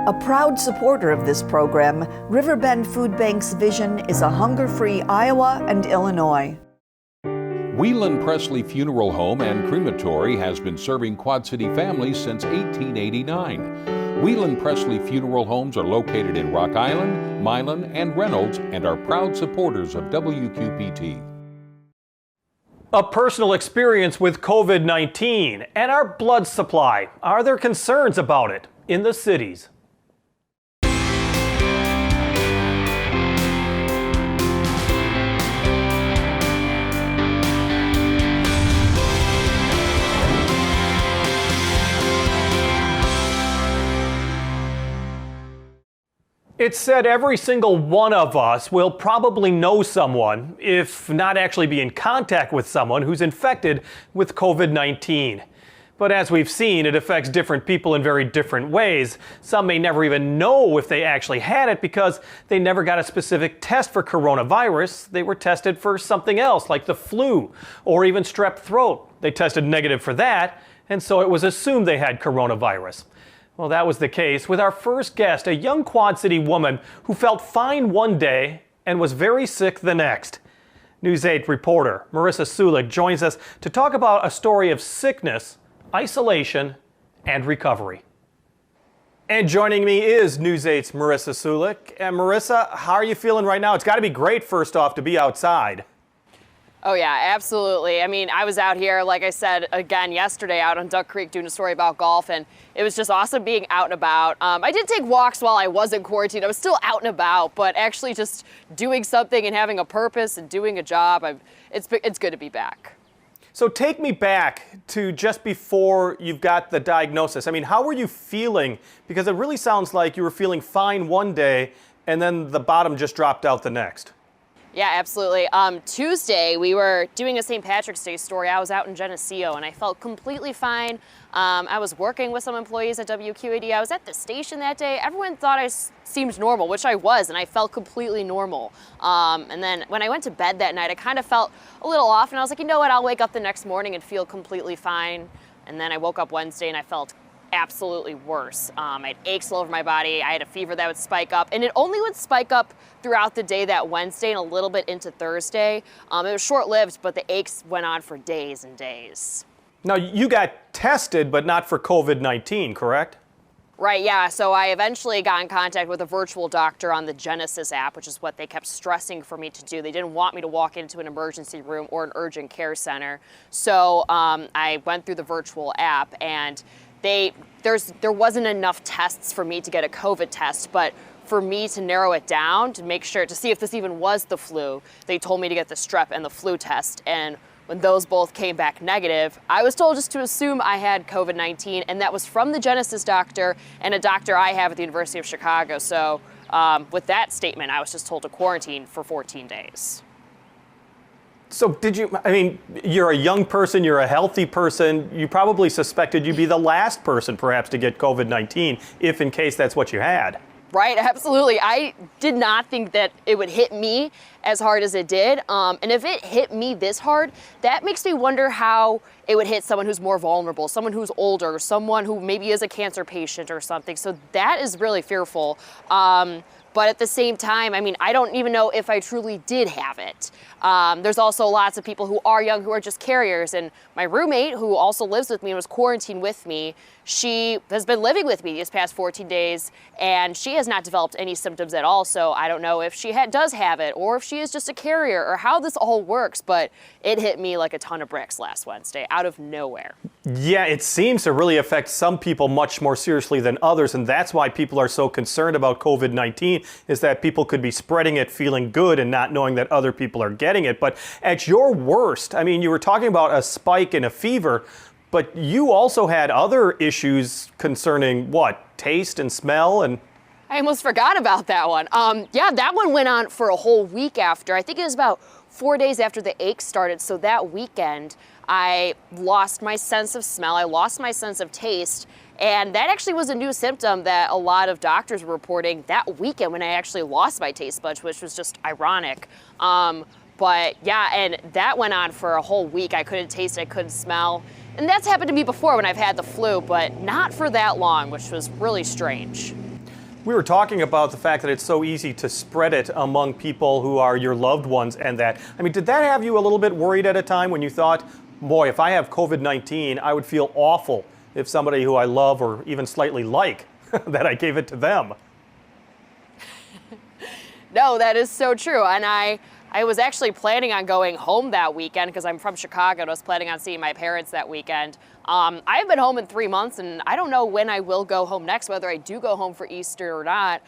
A proud supporter of this program, Riverbend Food Bank's vision is a hunger-free Iowa and Illinois. Whelan Presley Funeral Home and Crematory has been serving Quad City families since 1889. Whelan Presley Funeral Homes are located in Rock Island, Milan, and Reynolds and are proud supporters of WQPT. A personal experience with COVID-19 and our blood supply. Are there concerns about it in the cities? It's said every single one of us will probably know someone, if not actually be in contact with someone, who's infected with COVID-19. But as we've seen, it affects different people in very different ways. Some may never even know if they actually had it because they never got a specific test for coronavirus. They were tested for something else, like the flu or even strep throat. They tested negative for that, and so it was assumed they had coronavirus. Well, that was the case with our first guest, a young Quad City woman who felt fine one day and was very sick the next. News 8 reporter Marissa Sulik joins us to talk about a story of sickness, isolation, and recovery. And joining me is News 8's Marissa Sulik. And Marissa, how are you feeling right now? It's got to be great, first off, to be outside. Oh yeah, absolutely. I mean, I was out here, like I said, again yesterday out on Duck Creek doing a story about golf, and it was just awesome being out and about. I did take walks while I was in quarantine. I was still out and about, but actually just doing something and having a purpose and doing a job, it's good to be back. So take me back to just before you've got the diagnosis. I mean, how were you feeling? Because it really sounds like you were feeling fine one day and then the bottom just dropped out the next. Yeah, absolutely. Tuesday, we were doing a St. Patrick's Day story. I was out in Geneseo, and I felt completely fine. I was working with some employees at WQAD. I was at the station that day. Everyone thought I seemed normal, which I was, and I felt completely normal. And then when I went to bed that night, I kind of felt a little off, and I was like, you know what, I'll wake up the next morning and feel completely fine. And then I woke up Wednesday, and I felt absolutely worse. I had aches all over my body. I had a fever that would spike up, and it only would spike up throughout the day that Wednesday and a little bit into Thursday. It was short-lived, but the aches went on for days and days. Now, you got tested, but not for COVID-19, correct? Right, yeah. So I eventually got in contact with a virtual doctor on the Genesis app, which is what they kept stressing for me to do. They didn't want me to walk into an emergency room or an urgent care center. So I went through the virtual app, and there wasn't enough tests for me to get a COVID test, but for me to narrow it down to make sure, to see if this even was the flu, they told me to get the strep and the flu test. And when those both came back negative, I was told just to assume I had COVID-19, and that was from the Genesis doctor and a doctor I have at the University of Chicago. So with that statement, I was just told to quarantine for 14 days. So you're a young person, you're a healthy person, you probably suspected you'd be the last person perhaps to get COVID-19, if in case that's what you had. Right, absolutely. I did not think that it would hit me as hard as it did. And if it hit me this hard, that makes me wonder how it would hit someone who's more vulnerable, someone who's older, someone who maybe is a cancer patient or something. So that is really fearful. But at the same time, I mean, I don't even know if I truly did have it. There's also lots of people who are young who are just carriers. And my roommate, who also lives with me and was quarantined with me, she has been living with me these past 14 days, and she has not developed any symptoms at all. So I don't know if she does have it, or if she is just a carrier, or how this all works. But it hit me like a ton of bricks last Wednesday, out of nowhere. Yeah, it seems to really affect some people much more seriously than others, and that's why people are so concerned about COVID-19, is that people could be spreading it feeling good and not knowing that other people are getting it. But at your worst, I mean, you were talking about a spike in a fever, but you also had other issues concerning what? Taste and smell and... I almost forgot about that one. Yeah, that one went on for a whole week after. I think it was about 4 days after the aches started. So that weekend, I lost my sense of smell. I lost my sense of taste. And that actually was a new symptom that a lot of doctors were reporting that weekend when I actually lost my taste buds, which was just ironic. But yeah, and that went on for a whole week. I couldn't taste, I couldn't smell. And that's happened to me before when I've had the flu, but not for that long, which was really strange. We were talking about the fact that it's so easy to spread it among people who are your loved ones and that. I mean, did that have you a little bit worried at a time when you thought, boy, if I have COVID-19, I would feel awful if somebody who I love or even slightly like, that I gave it to them? No, that is so true. And I was actually planning on going home that weekend because I'm from Chicago and I was planning on seeing my parents that weekend. I've been home in 3 months and I don't know when I will go home next, whether I do go home for Easter or not,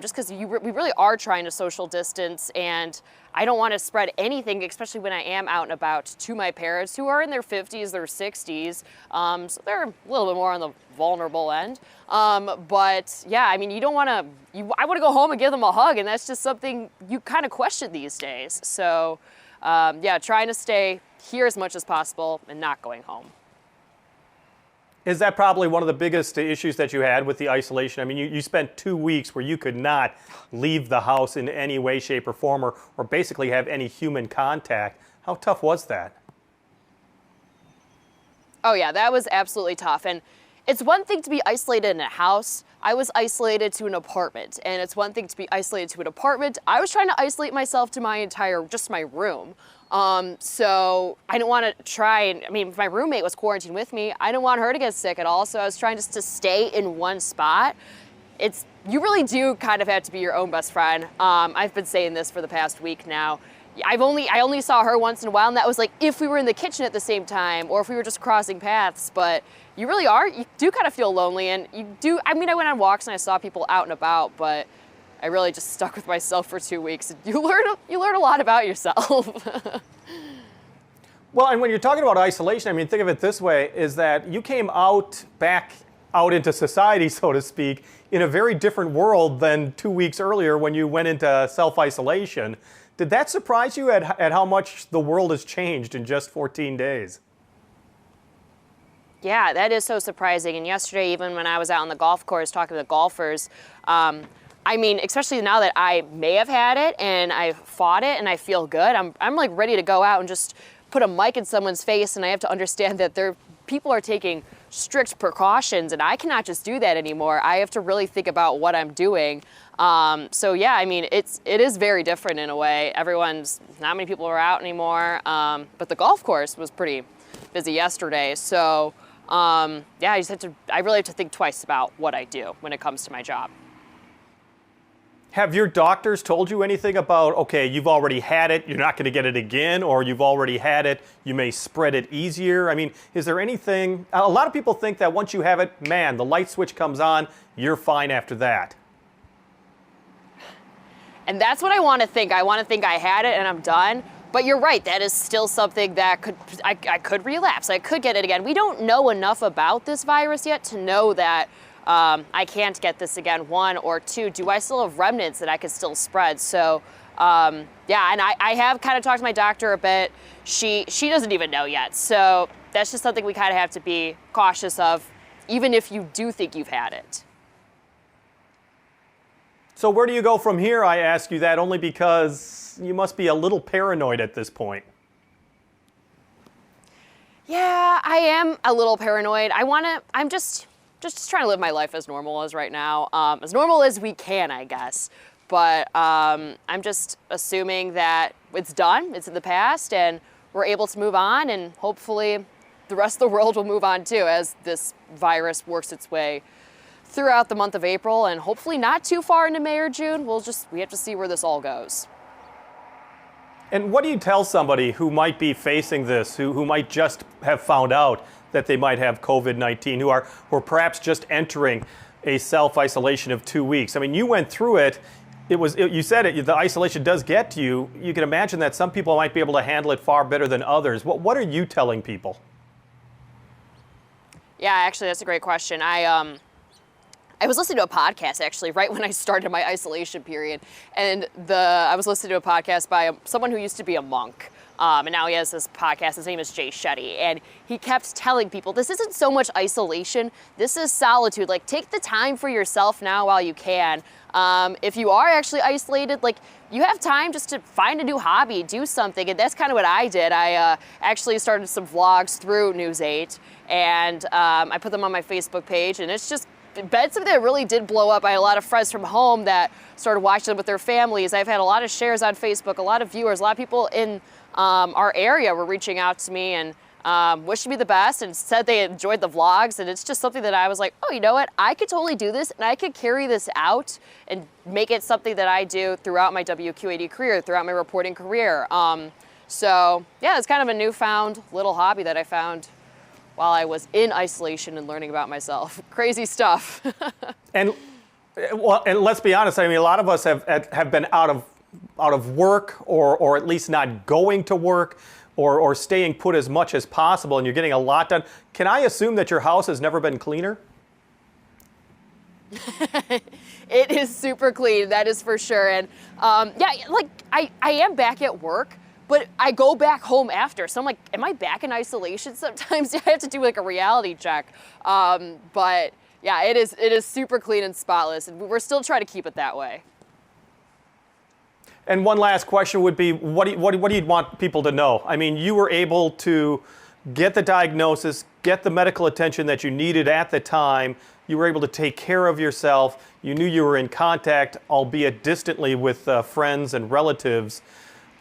just because we really are trying to social distance and I don't want to spread anything, especially when I am out and about, to my parents who are in their 50s, their 60s. So they're a little bit more on the vulnerable end. But yeah, I mean, you don't want to, I want to go home and give them a hug, and that's just something you kind of question these days. So yeah, trying to stay here as much as possible and not going home. Is that probably one of the biggest issues that you had with the isolation? I mean, you spent 2 weeks where you could not leave the house in any way, shape, or form, or basically have any human contact. How tough was that? Oh yeah, that was absolutely tough. And it's one thing to be isolated in a house. I was isolated to an apartment, and it's one thing to be isolated to an apartment. I was trying to isolate myself to just my room. So I didn't want to try and, I mean, if my roommate was quarantined with me, I didn't want her to get sick at all. So I was trying just to stay in one spot. You really do kind of have to be your own best friend. I've been saying this for the past week now. I only saw her once in a while, and that was like if we were in the kitchen at the same time or if we were just crossing paths. But you do kind of feel lonely, and I mean, I went on walks and I saw people out and about, but I really just stuck with myself for 2 weeks. You learn a lot about yourself. Well, and when you're talking about isolation, I mean, think of it this way, is that you came back out into society, so to speak, in a very different world than 2 weeks earlier when you went into self-isolation. Did that surprise you at how much the world has changed in just 14 days? Yeah, that is so surprising. And yesterday, even when I was out on the golf course talking to the golfers, I mean, especially now that I may have had it and I fought it and I feel good, I'm like ready to go out and just put a mic in someone's face, and I have to understand that people are taking strict precautions, and I cannot just do that anymore. I have to really think about what I'm doing. So yeah, I mean, it is very different in a way. Not many people are out anymore, but the golf course was pretty busy yesterday. So yeah, I really have to think twice about what I do when it comes to my job. Have your doctors told you anything about, okay, you've already had it, you're not going to get it again, or you've already had it, you may spread it easier? I mean, is there anything, a lot of people think that once you have it, man, the light switch comes on, you're fine after that. And that's what I want to think. I want to think I had it and I'm done. But you're right, that is still something that I could relapse. I could get it again. We don't know enough about this virus yet to know that I can't get this again, 1 or 2. Do I still have remnants that I could still spread? So yeah, and I have kind of talked to my doctor a bit. She doesn't even know yet. So that's just something we kind of have to be cautious of, even if you do think you've had it. So where do you go from here? I ask you that only because you must be a little paranoid at this point. Yeah, I am a little paranoid. I'm just trying to live my life as normal as right now, as normal as we can, I guess. But I'm just assuming that it's done, it's in the past, and we're able to move on, and hopefully the rest of the world will move on too as this virus works its way throughout the month of April, and hopefully not too far into May or June. We have to see where this all goes. And what do you tell somebody who might be facing this, who might just have found out that they might have COVID-19, who are perhaps just entering a self-isolation of 2 weeks? I mean, you went through it. You said it, the isolation does get to you. You can imagine that some people might be able to handle it far better than others. What are you telling people? Yeah, actually, that's a great question. I was listening to a podcast actually right when I started my isolation period, and I was listening to a podcast by someone who used to be a monk. And now he has this podcast. His name is Jay Shetty. And he kept telling people, this isn't so much isolation. This is solitude. Like, take the time for yourself now while you can. If you are actually isolated, like, you have time just to find a new hobby, do something. And that's kind of what I did. I actually started some vlogs through News 8. And I put them on my Facebook page. And it's just been something that really did blow up. I had a lot of friends from home that started watching them with their families. I've had a lot of shares on Facebook, a lot of viewers, a lot of people in our area were reaching out to me and wished me the best and said they enjoyed the vlogs. And it's just something that I was like, oh, you know what? I could totally do this and I could carry this out and make it something that I do throughout my WQAD career, throughout my reporting career. So yeah, it's kind of a newfound little hobby that I found while I was in isolation and learning about myself. Crazy stuff. And let's be honest. I mean, a lot of us have been out of work or at least not going to work or staying put as much as possible, and you're getting a lot done. Can I assume that your house has never been cleaner? It is super clean, that is for sure. And yeah, like I am back at work, but I go back home after. So I'm like, am I back in isolation sometimes? I have to do like a reality check. But yeah, it is super clean and spotless, and we're still trying to keep it that way. And one last question would be, what do you want people to know? I mean, you were able to get the diagnosis, get the medical attention that you needed at the time. You were able to take care of yourself. You knew you were in contact, albeit distantly, with friends and relatives.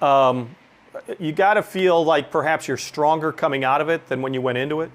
You got to feel like perhaps you're stronger coming out of it than when you went into it?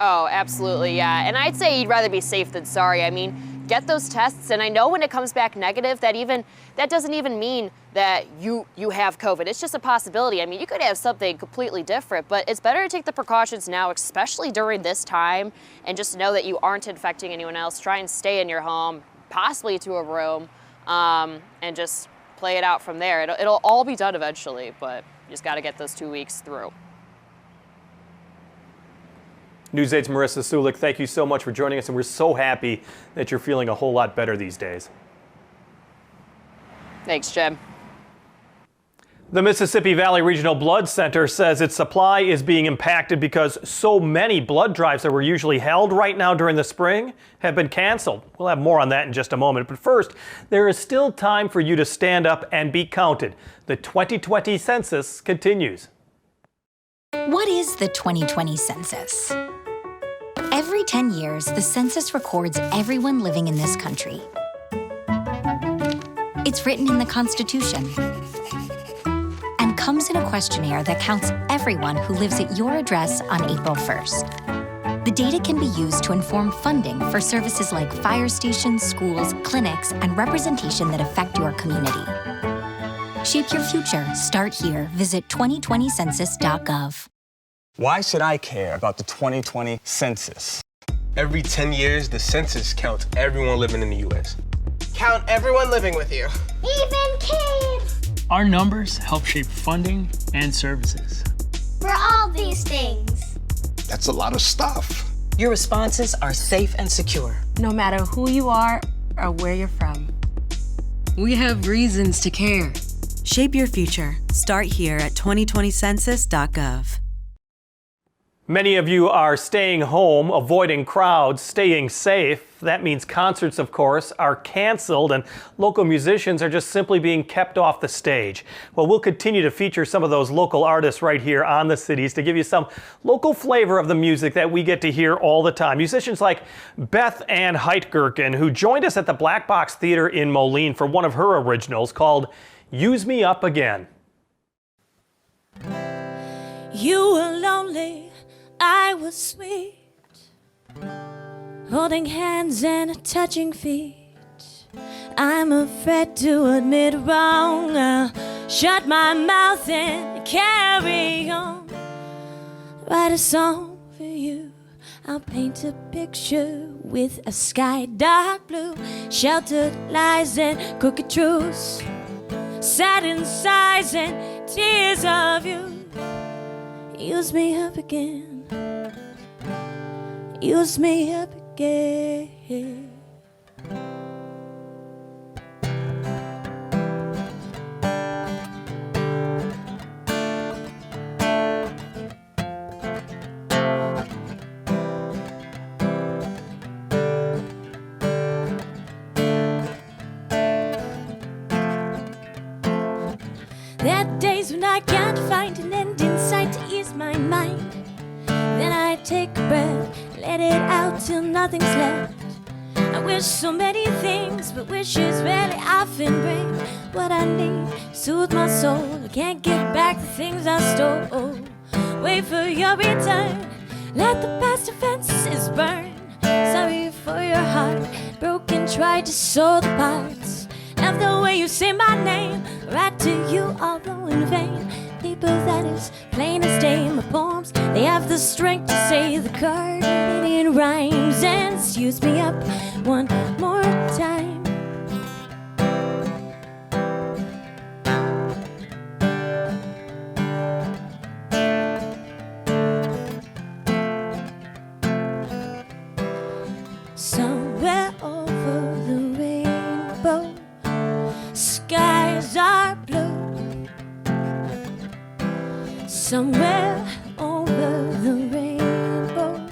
Oh, absolutely, yeah. And I'd say you'd rather be safe than sorry. I mean, get those tests, and I know when it comes back negative, that doesn't even mean that you have COVID. It's just a possibility. I mean, you could have something completely different, but it's better to take the precautions now, especially during this time, and just know that you aren't infecting anyone else. Try and stay in your home, possibly to a room, and just play it out from there. It'll all be done eventually, but you just got to get those 2 weeks through. News 8's Marissa Sulik, thank you so much for joining us, and we're so happy that you're feeling a whole lot better these days. Thanks, Jim. The Mississippi Valley Regional Blood Center says its supply is being impacted because so many blood drives that were usually held right now during the spring have been canceled. We'll have more on that in just a moment. But first, there is still time for you to stand up and be counted. The 2020 census continues. What is the 2020 census? Every 10 years, the census records everyone living in this country. It's written in the Constitution and comes in a questionnaire that counts everyone who lives at your address on April 1st. The data can be used to inform funding for services like fire stations, schools, clinics, and representation that affect your community. Shape your future. Start here. Visit 2020census.gov. Why should I care about the 2020 census? Every 10 years, the census counts everyone living in the U.S. Count everyone living with you. Even kids! Our numbers help shape funding and services. For all these things. That's a lot of stuff. Your responses are safe and secure. No matter who you are or where you're from. We have reasons to care. Shape your future. Start here at 2020census.gov. Many of you are staying home, avoiding crowds, staying safe. That means concerts, of course, are canceled and local musicians are just simply being kept off the stage. Well, we'll continue to feature some of those local artists right here on The Cities to give you some local flavor of the music that we get to hear all the time. Musicians like Beth Ann Heitgerken, who joined us at the Black Box Theater in Moline for one of her originals called Use Me Up Again. You were lonely. I was sweet, holding hands and touching feet. I'm afraid to admit wrong. I'll shut my mouth and carry on. Write a song for you. I'll paint a picture with a sky dark blue. Sheltered lies and crooked truths, satin sighs and tears of you. Use me up again. Use me up again. There are days when I can't find an end in sight to ease my mind. Then I take a breath, let it out till nothing's left. I wish so many things, but wishes rarely often bring what I need. Soothe my soul, I can't get back the things I stole. Wait for your return, let the past offenses burn. Sorry for your heart, broken, tried to sew the parts. Love the way you say my name, right to you, although in vain. People, that is plain as day. My poems, they have the strength to say the card in rhymes and use me up one more time. Somewhere over the rainbow, skies are blue. Somewhere over the rainbow,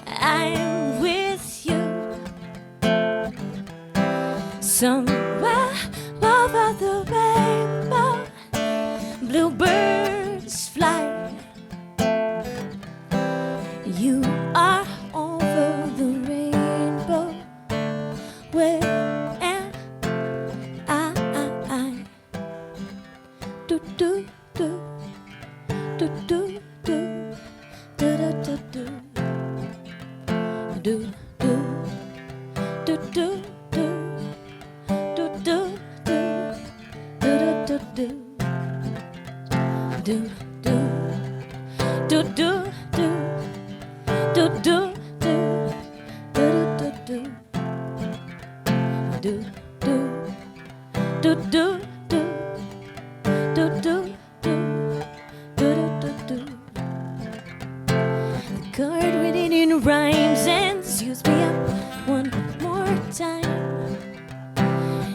I'm with you. Somewhere over the rainbow, bluebirds fly. You are over the rainbow, where am I? Do do do. Do do do do do do do do do do do do do do do do do The card written in rhymes ends. Use me up one more time.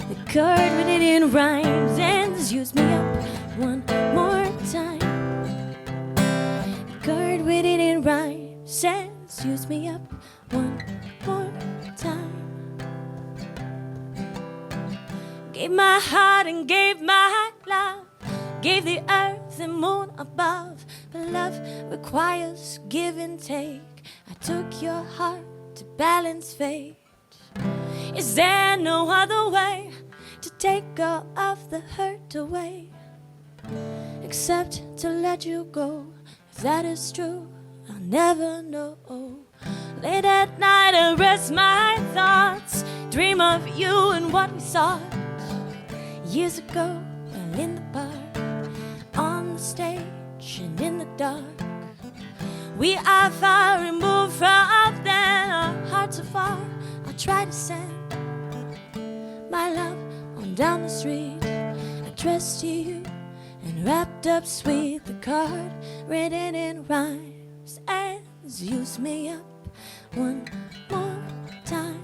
The card written in rhymes ends. Use me up one more time. The card written in rhymes ends. Use me up one more time. Gave my heart and gave my love, gave the earth and moon above. But love requires give and take. I took your heart to balance fate. Is there no other way to take all of the hurt away, except to let you go? If that is true, I'll never know. Late at night I rest my thoughts, dream of you and what we sought years ago, well in the park, on the stage and in the dark. We are far removed from them, our hearts are far. I'll try to send my love on down the street, addressed to you and wrapped up sweet. The card written in rhymes ends. Use me up one more time.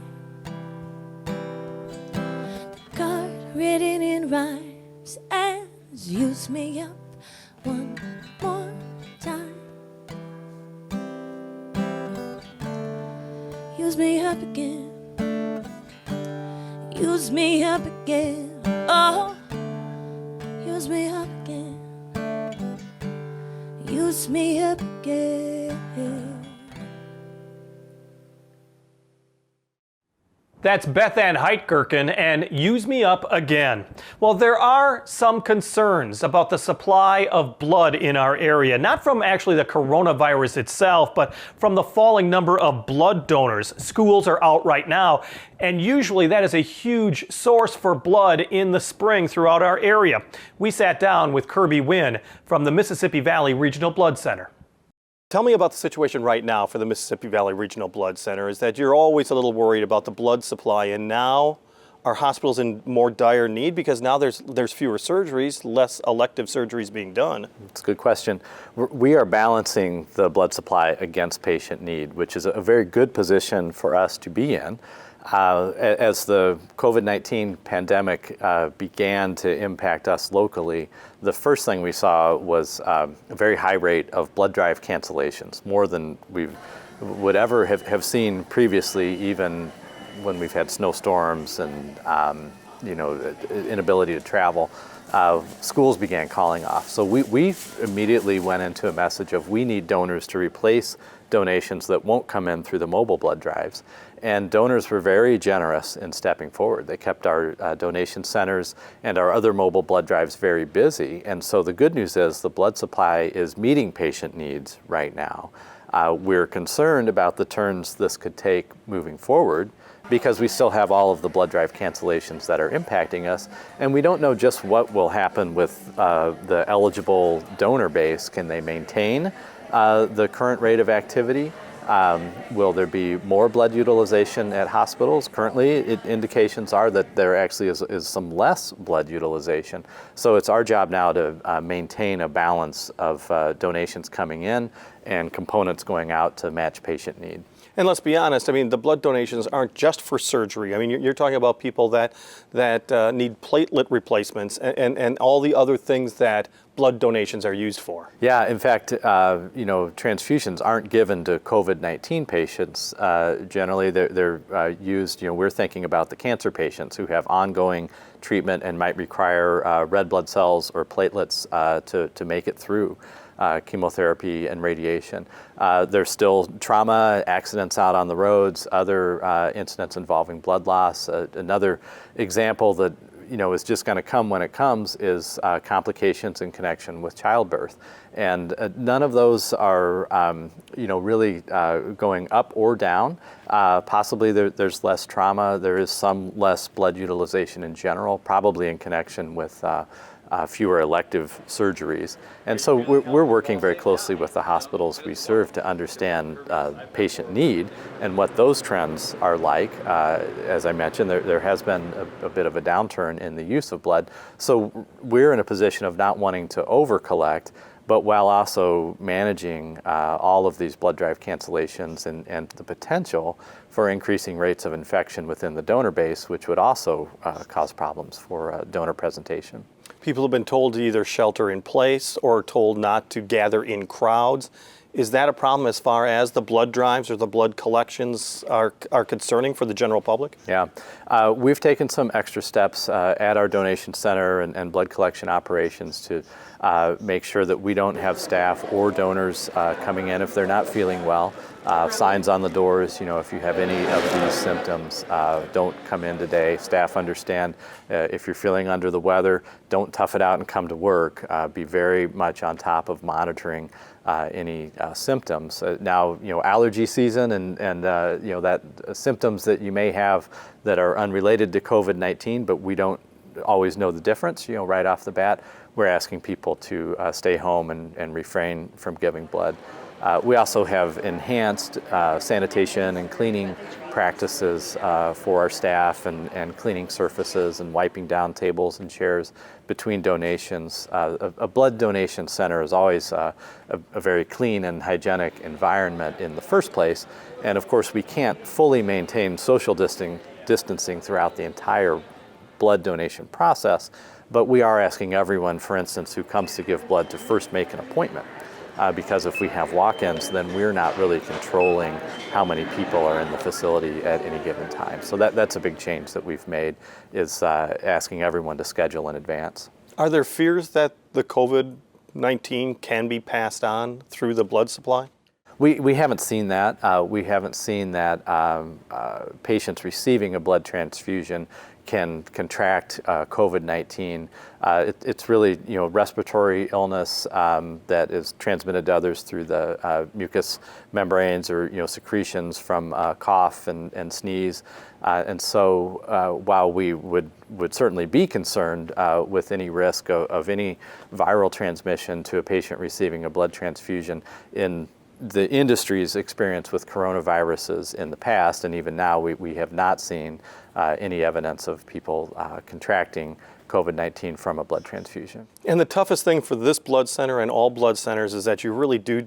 The card written in rhymes ends. Use me up one more time. Use me up again. Use me up again. Oh, use me up again. Use me up again. That's Beth Ann Heitgerken and Use Me Up Again. Well, there are some concerns about the supply of blood in our area, not from actually the coronavirus itself, but from the falling number of blood donors. Schools are out right now, and usually that is a huge source for blood in the spring throughout our area. We sat down with Kirby Wynn from the Mississippi Valley Regional Blood Center. Tell me about the situation right now for the Mississippi Valley Regional Blood Center. Is that you're always a little worried about the blood supply, and now are hospitals in more dire need because now there's fewer surgeries, less elective surgeries being done? It's a good question. We are balancing the blood supply against patient need, which is a very good position for us to be in. As the COVID-19 pandemic began to impact us locally, the first thing we saw was a very high rate of blood drive cancellations, more than we would ever have seen previously, even when we've had snowstorms and inability to travel. schools began calling off. So we immediately went into a message of we need donors to replace donations that won't come in through the mobile blood drives. And donors were very generous in stepping forward. They kept our donation centers and our other mobile blood drives very busy. And so the good news is the blood supply is meeting patient needs right now. We're concerned about the turns this could take moving forward because we still have all of the blood drive cancellations that are impacting us. And we don't know just what will happen with the eligible donor base. Can they maintain the current rate of activity? Will there be more blood utilization at hospitals? Currently, indications are that there actually is some less blood utilization. So it's our job now to maintain a balance of donations coming in and components going out to match patient need. And let's be honest, I mean, the blood donations aren't just for surgery. I mean, you're talking about people that need platelet replacements and all the other things that blood donations are used for. Yeah, in fact, transfusions aren't given to COVID-19 patients. Generally, they're used, we're thinking about the cancer patients who have ongoing treatment and might require red blood cells or platelets to make it through chemotherapy and radiation. There's still trauma, accidents out on the roads, other incidents involving blood loss. Another example that is just going to come when it comes is complications in connection with childbirth. And none of those are, really going up or down. Possibly there's less trauma. There is some less blood utilization in general, probably in connection with fewer elective surgeries. And so we're working very closely with the hospitals we serve to understand patient need and what those trends are like. As I mentioned, there has been a bit of a downturn in the use of blood. So we're in a position of not wanting to over-collect, but while also managing all of these blood drive cancellations and the potential for increasing rates of infection within the donor base, which would also cause problems for donor presentation. People have been told to either shelter in place or told not to gather in crowds. Is that a problem as far as the blood drives or the blood collections are concerning for the general public? Yeah, we've taken some extra steps at our donation center and blood collection operations to make sure that we don't have staff or donors coming in if they're not feeling well. Signs on the doors, if you have any of these symptoms, don't come in today. Staff understand if you're feeling under the weather, don't tough it out and come to work. Be very much on top of monitoring any symptoms. Now, allergy season and that symptoms that you may have that are unrelated to COVID-19, but we don't always know the difference, right off the bat. We're asking people to stay home and refrain from giving blood. We also have enhanced sanitation and cleaning practices for our staff and cleaning surfaces and wiping down tables and chairs between donations. A blood donation center is always a very clean and hygienic environment in the first place. And of course, we can't fully maintain social distancing throughout the entire blood donation process, but we are asking everyone, for instance, who comes to give blood to first make an appointment. Because if we have walk-ins, then we're not really controlling how many people are in the facility at any given time. So that's a big change that we've made, is asking everyone to schedule in advance. Are there fears that the COVID-19 can be passed on through the blood supply? We haven't seen that. We haven't seen that patients receiving a blood transfusion can contract COVID-19. It's really, respiratory illness that is transmitted to others through the mucous membranes or, secretions from cough and sneeze. And so while we would certainly be concerned with any risk of any viral transmission to a patient receiving a blood transfusion in the industry's experience with coronaviruses in the past, and even now, we have not seen any evidence of people contracting COVID-19 from a blood transfusion. And the toughest thing for this blood center and all blood centers is that you really do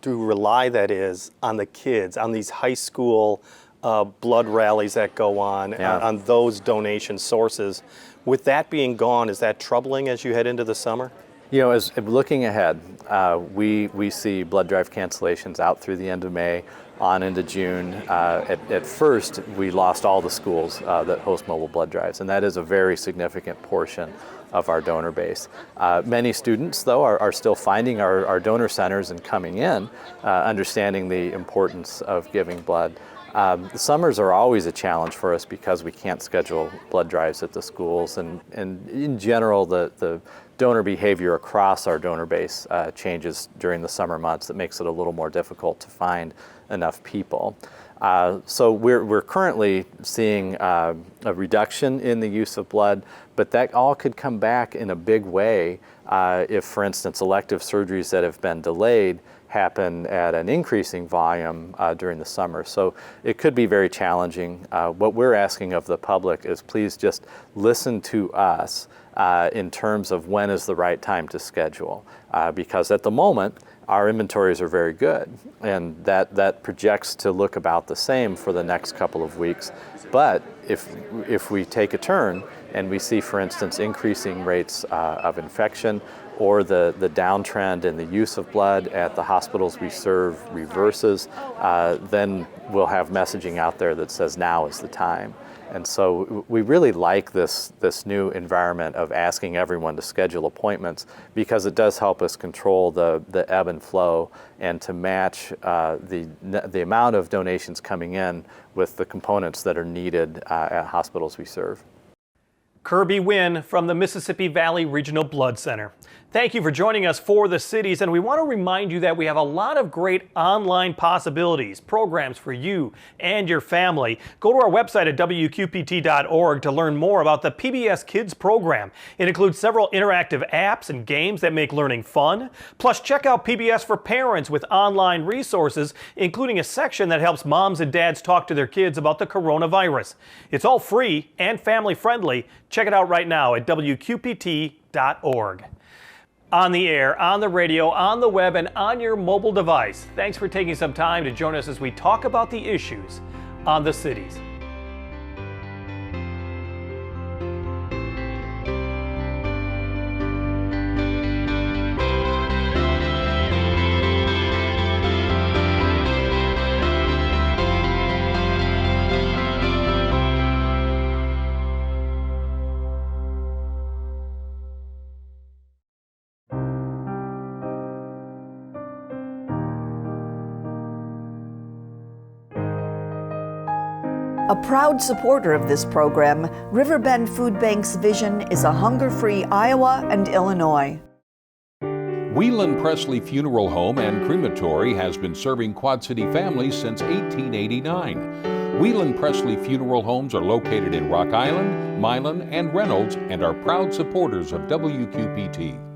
rely, that is, on the kids, on these high school blood rallies that go on, on those donation sources. With that being gone, is that troubling as you head into the summer? As looking ahead, we see blood drive cancellations out through the end of May, on into June. At first, we lost all the schools that host mobile blood drives, and that is a very significant portion of our donor base. Many students, though, are still finding our donor centers and coming in, understanding the importance of giving blood. The summers are always a challenge for us because we can't schedule blood drives at the schools, and in general, the donor behavior across our donor base changes during the summer months. That makes it a little more difficult to find enough people. So we're currently seeing a reduction in the use of blood, but that all could come back in a big way if, for instance, elective surgeries that have been delayed happen at an increasing volume during the summer. So it could be very challenging. What we're asking of the public is please just listen to us in terms of when is the right time to schedule, because at the moment, our inventories are very good, and that projects to look about the same for the next couple of weeks. But if we take a turn and we see, for instance, increasing rates of infection, or the downtrend in the use of blood at the hospitals we serve reverses, then we'll have messaging out there that says now is the time. And so we really like this new environment of asking everyone to schedule appointments, because it does help us control the ebb and flow and to match the amount of donations coming in with the components that are needed at hospitals we serve. Kirby Wynn from the Mississippi Valley Regional Blood Center. Thank you for joining us for The Cities, and we want to remind you that we have a lot of great online possibilities, programs for you and your family. Go to our website at wqpt.org to learn more about the PBS Kids program. It includes several interactive apps and games that make learning fun. Plus, check out PBS for Parents with online resources, including a section that helps moms and dads talk to their kids about the coronavirus. It's all free and family friendly. Check it out right now at wqpt.org. On the air, on the radio, on the web, and on your mobile device. Thanks for taking some time to join us as we talk about the issues on The Cities. A proud supporter of this program, Riverbend Food Bank's vision is a hunger-free Iowa and Illinois. Whelan Presley Funeral Home and Crematory has been serving Quad City families since 1889. Whelan Presley Funeral Homes are located in Rock Island, Milan, and Reynolds, and are proud supporters of WQPT.